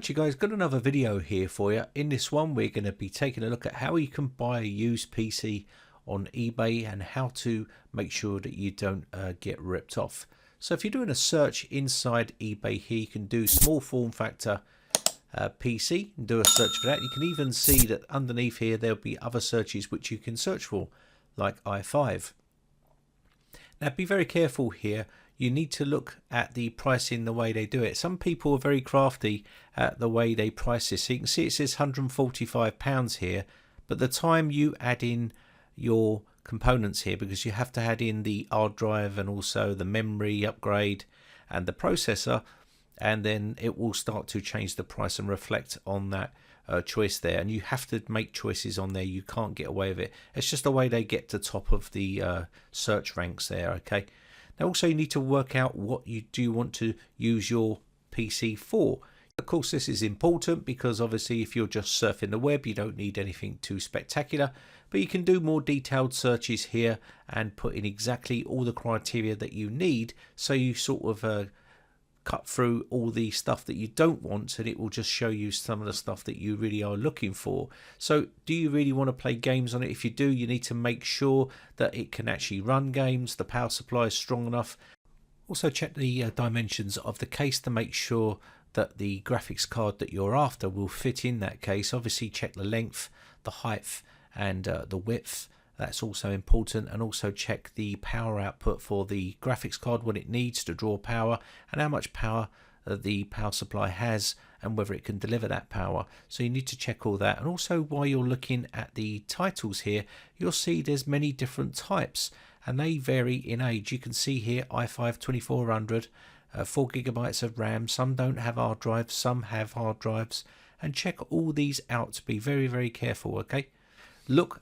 What you guys, got another video here for you. In this one we're going to be taking a look at how you can buy a used PC on eBay and how to make sure that you don't get ripped off. So if you're doing a search inside eBay here, you can do small form factor PC and do a search for that. You can even see that underneath here there'll be other searches which you can search for, like i5. Now be very careful here. You need to look at the pricing, the way they do it. Some people are very crafty at the way they price this. So you can see it says £145 here, but the time you add in your components here, because you have to add in the hard drive and also the memory upgrade and the processor, and then it will start to change the price and reflect on that choice there. And you have to make choices on there. You can't get away with it. It's just the way they get to top of the search ranks there. Okay. Now also you need to work out what you do want to use your PC for. Of course this is important because obviously if you're just surfing the web you don't need anything too spectacular, but you can do more detailed searches here and put in exactly all the criteria that you need, so you sort of cut through all the stuff that you don't want and it will just show you some of the stuff that you really are looking for. So do you really want to play games on it? If you do, you need to make sure that it can actually run games, the power supply is strong enough. Also check the dimensions of the case to make sure that the graphics card that you're after will fit in that case. Obviously check the length, the height and the width. That's also important, and also check the power output for the graphics card, what it needs to draw power and how much power the power supply has and whether it can deliver that power. So you need to check all that. And also while you're looking at the titles here, you'll see there's many different types and they vary in age. You can see here i5 2400, 4 GB of RAM. Some don't have hard drives, some have hard drives, and check all these out. To be very careful. Okay, look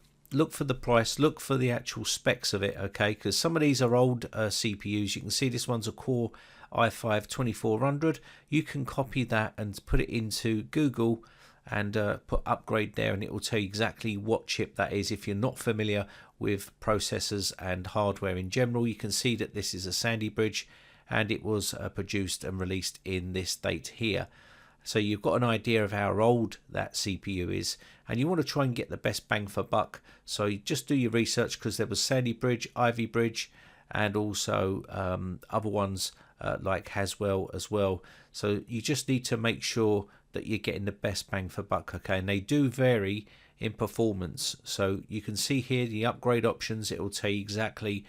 for the price, look for the actual specs of it, okay, because some of these are old CPUs. You can see this one's a Core i5 2400. You can copy that and put it into Google and put upgrade there, and it will tell you exactly what chip that is. If you're not familiar with processors and hardware in general, you can see that this is a Sandy Bridge and it was produced and released in this date here. So you've got an idea of how old that CPU is, and you want to try and get the best bang for buck. So you just do your research, because there was Sandy Bridge, Ivy Bridge, and also other ones like Haswell as well. So you just need to make sure that you're getting the best bang for buck, okay? And they do vary in performance. So you can see here the upgrade options. It will tell you exactly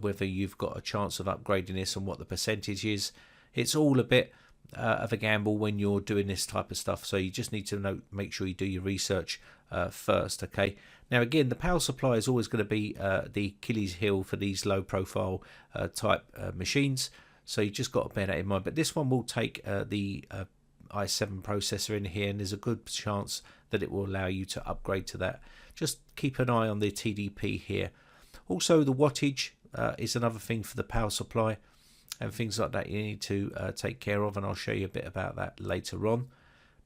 whether you've got a chance of upgrading this and what the percentage is. It's all a bit of a gamble when you're doing this type of stuff, so you just need to make sure you do your research first. Okay, now again, the power supply is always going to be the Achilles heel for these low profile type machines, so you just got to bear that in mind. But this one will take the i7 processor in here, and there's a good chance that it will allow you to upgrade to that. Just keep an eye on the TDP here. Also the wattage is another thing for the power supply and things like that you need to take care of, and I'll show you a bit about that later on.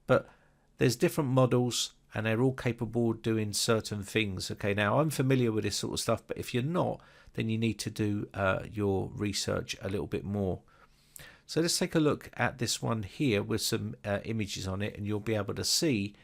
But there's different models and they're all capable of doing certain things. Okay, now I'm familiar with this sort of stuff, but if you're not, then you need to do your research a little bit more. So let's take a look at this one here with some images on it, and you'll be able to see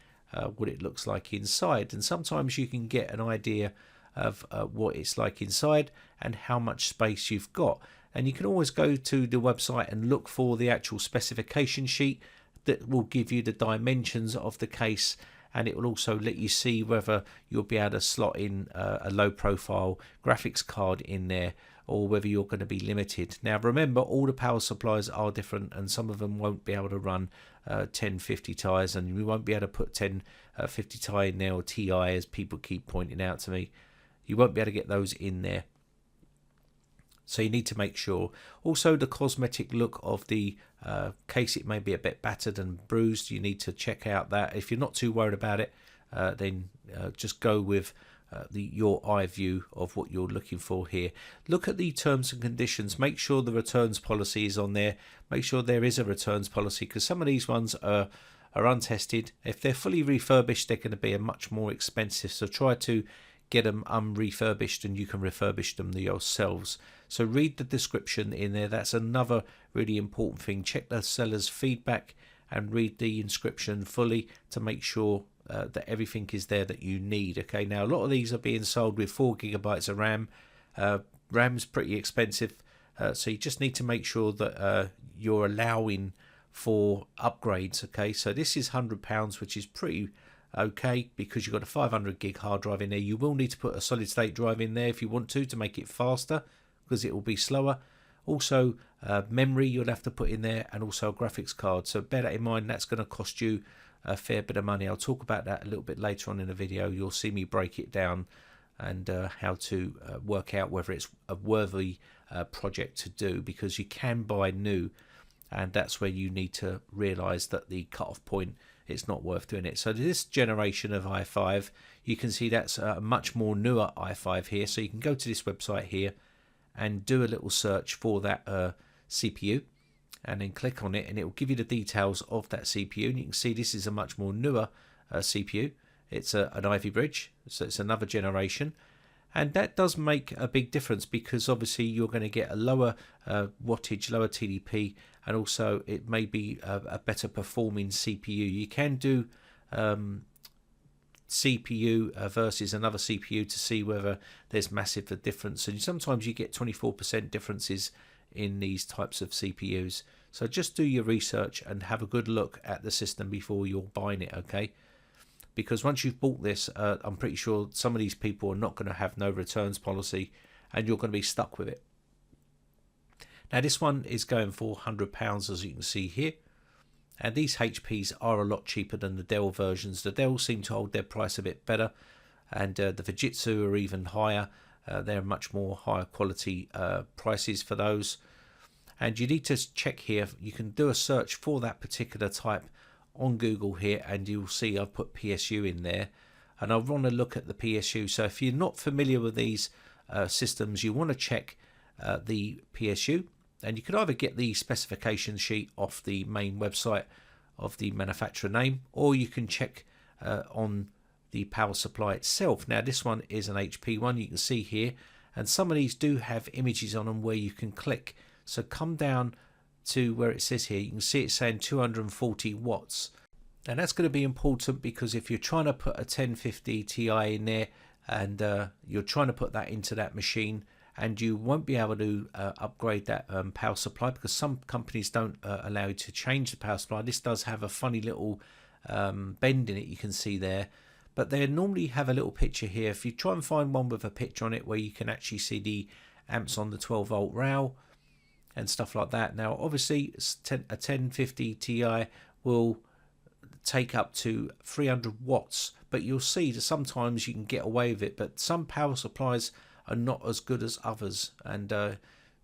what it looks like inside. And sometimes you can get an idea of what it's like inside and how much space you've got. And you can always go to the website and look for the actual specification sheet that will give you the dimensions of the case, and it will also let you see whether you'll be able to slot in a low profile graphics card in there, or whether you're going to be limited. Now remember, all the power supplies are different, and some of them won't be able to run 1050 Ti's, and we won't be able to put 1050 Ti in there, or Ti, as people keep pointing out to me. You won't be able to get those in there. So you need to make sure. Also the cosmetic look of the case, it may be a bit battered and bruised. You need to check out that. If you're not too worried about it, then just go with your eye view of what you're looking for here. Look at the terms and conditions. Make sure the returns policy is on there. Make sure there is a returns policy, because some of these ones are untested. If they're fully refurbished, they're going to be much more expensive. So try to get them unrefurbished, and you can refurbish them yourselves. So read the description in there. That's another really important thing. Check the seller's feedback and read the inscription fully to make sure that everything is there that you need. Okay, now a lot of these are being sold with 4 GB of RAM. RAM's pretty expensive, so you just need to make sure that you're allowing for upgrades. Okay, so this is £100, which is pretty okay because you've got a 500 gig hard drive in there. You will need to put a solid state drive in there if you want to make it faster, because it will be slower. Also memory you'll have to put in there, and also a graphics card, so bear that in mind. That's going to cost you a fair bit of money. I'll talk about that a little bit later on in the video. You'll see me break it down and how to work out whether it's a worthy project to do, because you can buy new, and that's where you need to realize that the cutoff point, it's not worth doing it. So this generation of i5, you can see that's a much more newer i5 here. So you can go to this website here and do a little search for that CPU, and then click on it, and it will give you the details of that CPU. And you can see this is a much more newer CPU. It's an Ivy Bridge, so it's another generation, and that does make a big difference, because obviously you're going to get a lower wattage, lower TDP, and also it may be a better performing CPU. You can do CPU versus another CPU to see whether there's massive difference, and sometimes you get 24% differences in these types of CPUs. So just do your research and have a good look at the system before you're buying it, okay? Because once you've bought this, I'm pretty sure some of these people are not going to have no returns policy, and you're going to be stuck with it. Now this one is going for £100, as you can see here, and these HPs are a lot cheaper than the Dell versions. The Dell seem to hold their price a bit better, and the Fujitsu are even higher. They're much more higher quality prices for those. And you need to check here, you can do a search for that particular type on Google here, and you'll see I've put PSU in there, and I want to look at the PSU. So if you're not familiar with these systems, you want to check the PSU, and you can either get the specification sheet off the main website of the manufacturer name, or you can check on the power supply itself. Now this one is an HP one, you can see here, and some of these do have images on them where you can click. So come down to where it says here, you can see it's saying 240 watts, and that's going to be important, because if you're trying to put a 1050 Ti in there, and you're trying to put that into that machine, and you won't be able to upgrade that power supply, because some companies don't allow you to change the power supply. This does have a funny little bend in it, you can see there, but they normally have a little picture here. If you try and find one with a picture on it where you can actually see the amps on the 12-volt rail and stuff like that. Now obviously a 1050 Ti will take up to 300 watts, but you'll see that sometimes you can get away with it, but some power supplies are not as good as others, and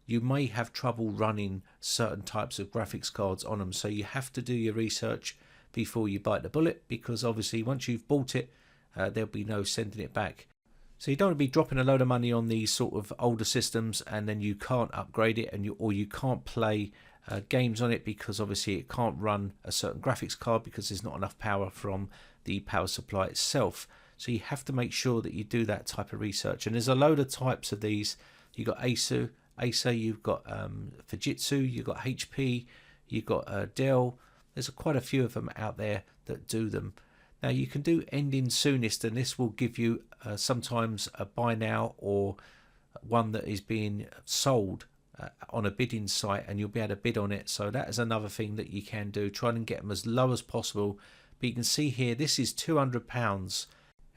you may have trouble running certain types of graphics cards on them. So you have to do your research before you bite the bullet, because obviously once you've bought it, there'll be no sending it back. So you don't want to be dropping a load of money on these sort of older systems, and then you can't upgrade it, and you can't play games on it, because obviously it can't run a certain graphics card because there's not enough power from the power supply itself. So you have to make sure that you do that type of research. And there's a load of types of these. You've got Acer, you've got Fujitsu, you've got HP, you've got Dell. There's quite a few of them out there that do them. Now you can do ending Soonest, and this will give you sometimes a buy now, or one that is being sold on a bidding site, and you'll be able to bid on it. So that is another thing that you can do. Try and get them as low as possible. But you can see here, this is £200.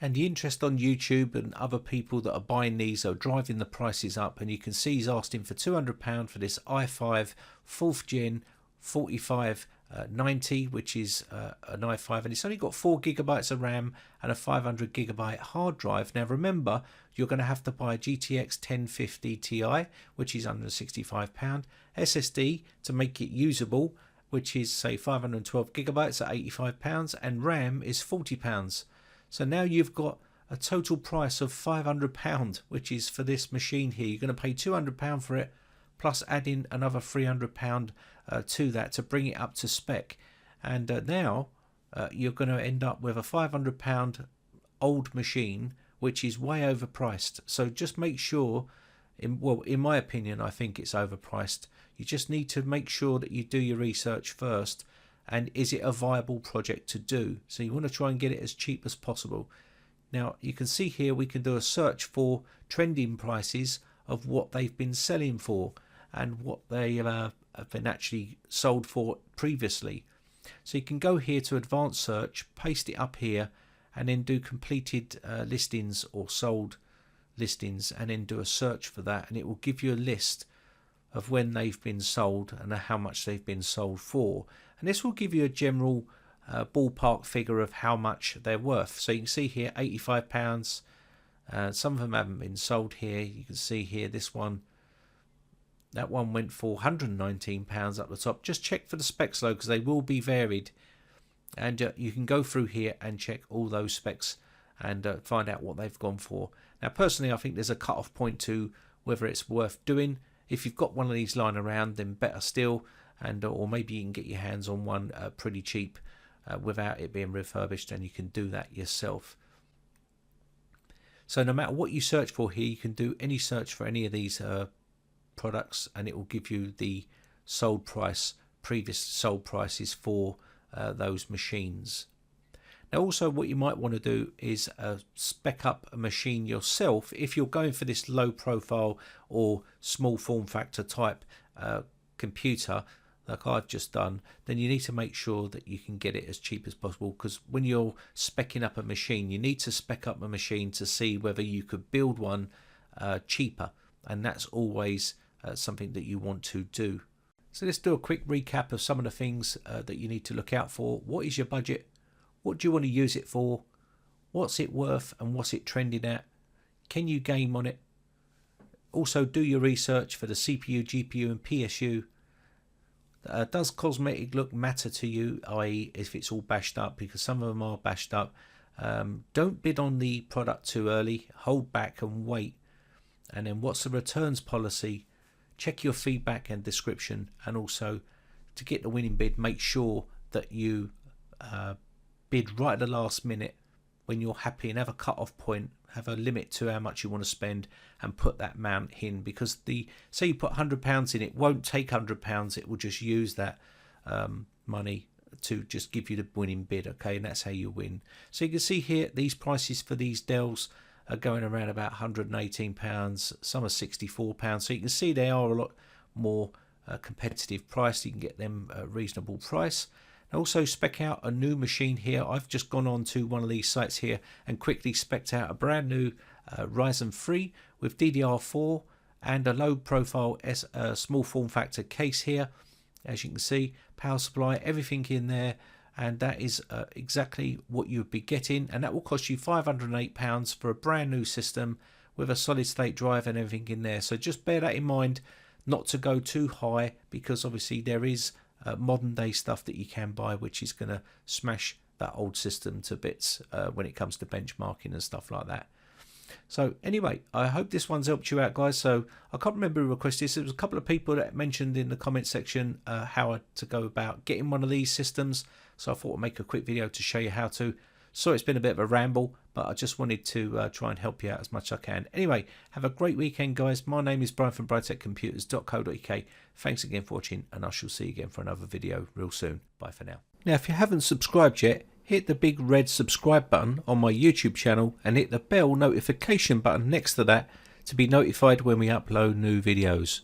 And the interest on YouTube and other people that are buying these are driving the prices up. And you can see he's asking for £200 for this i5 4th gen 4590, which is an i5, and it's only got 4 GB of RAM and a 500 GB hard drive. Now remember, you're going to have to buy a GTX 1050 Ti, which is under £65, SSD to make it usable, which is say 512 GB at £85, and RAM is £40. So now you've got a total price of £500, which is for this machine here. You're going to pay £200 for it, plus add in another £300 to that to bring it up to spec. And now you're going to end up with a £500 old machine, which is way overpriced. So just make sure, in my opinion, I think it's overpriced. You just need to make sure that you do your research first and is it a viable project to do. So you want to try and get it as cheap as possible. Now you can see here we can do a search for trending prices of what they've been selling for and what they have been actually sold for previously. So you can go here to advanced search, paste it up here, and then do completed listings or sold listings, and then do a search for that, and it will give you a list of when they've been sold and how much they've been sold for. And this will give you a general ballpark figure of how much they're worth. So you can see here £85. Some of them haven't been sold here. You can see here this one, that one went for £119 up the top. Just check for the specs though, because they will be varied, and you can go through here and check all those specs and find out what they've gone for. Now personally I think there's a cut-off point to whether it's worth doing. If you've got one of these lying around, then better still, and or maybe you can get your hands on one pretty cheap without it being refurbished, and you can do that yourself. So no matter what you search for here, you can do any search for any of these products, and it will give you the sold price, previous sold prices for those machines. Now also what you might want to do is spec up a machine yourself. If you're going for this low profile or small form factor type computer like I've just done, then you need to make sure that you can get it as cheap as possible, because when you're specking up a machine, you need to spec up a machine to see whether you could build one cheaper, and that's always something that you want to do. So let's do a quick recap of some of the things that you need to look out for. What is your budget? What do you want to use it for? What's it worth and what's it trending at? Can you game on it? Also do your research for the CPU, GPU and PSU. Does cosmetic look matter to you, i.e. if it's all bashed up, because some of them are bashed up. Don't bid on the product too early, hold back and wait. And then what's the returns policy? Check your feedback and description, and also to get the winning bid, make sure that you bid right at the last minute when you're happy, and have a cut-off point, have a limit to how much you want to spend, and put that amount in, because say you put £100 in, it won't take £100, it will just use that money to just give you the winning bid, okay? And that's how you win. So you can see here these prices for these Dells are going around about £118, some are £64, so you can see they are a lot more competitive price. You can get them a reasonable price. Also spec out a new machine here. I've just gone on to one of these sites here and quickly spec'd out a brand new Ryzen 3 with DDR4 and a low profile small form factor case here. As you can see, power supply, everything in there, and that is exactly what you would be getting, and that will cost you £508 for a brand new system with a solid state drive and everything in there. So just bear that in mind, not to go too high, because obviously there is modern day stuff that you can buy which is going to smash that old system to bits when it comes to benchmarking and stuff like that. So anyway, I hope this one's helped you out, guys. So I can't remember who requested this. There was a couple of people that mentioned in the comment section how to go about getting one of these systems, so I thought I'd make a quick video to show you how to. So it's been a bit of a ramble, but I just wanted to try and help you out as much as I can. Anyway, have a great weekend, guys. My name is Brian from briteccomputers.co.uk. Thanks again for watching, and I shall see you again for another video real soon. Bye for now. Now, if you haven't subscribed yet, hit the big red subscribe button on my YouTube channel and hit the bell notification button next to that to be notified when we upload new videos.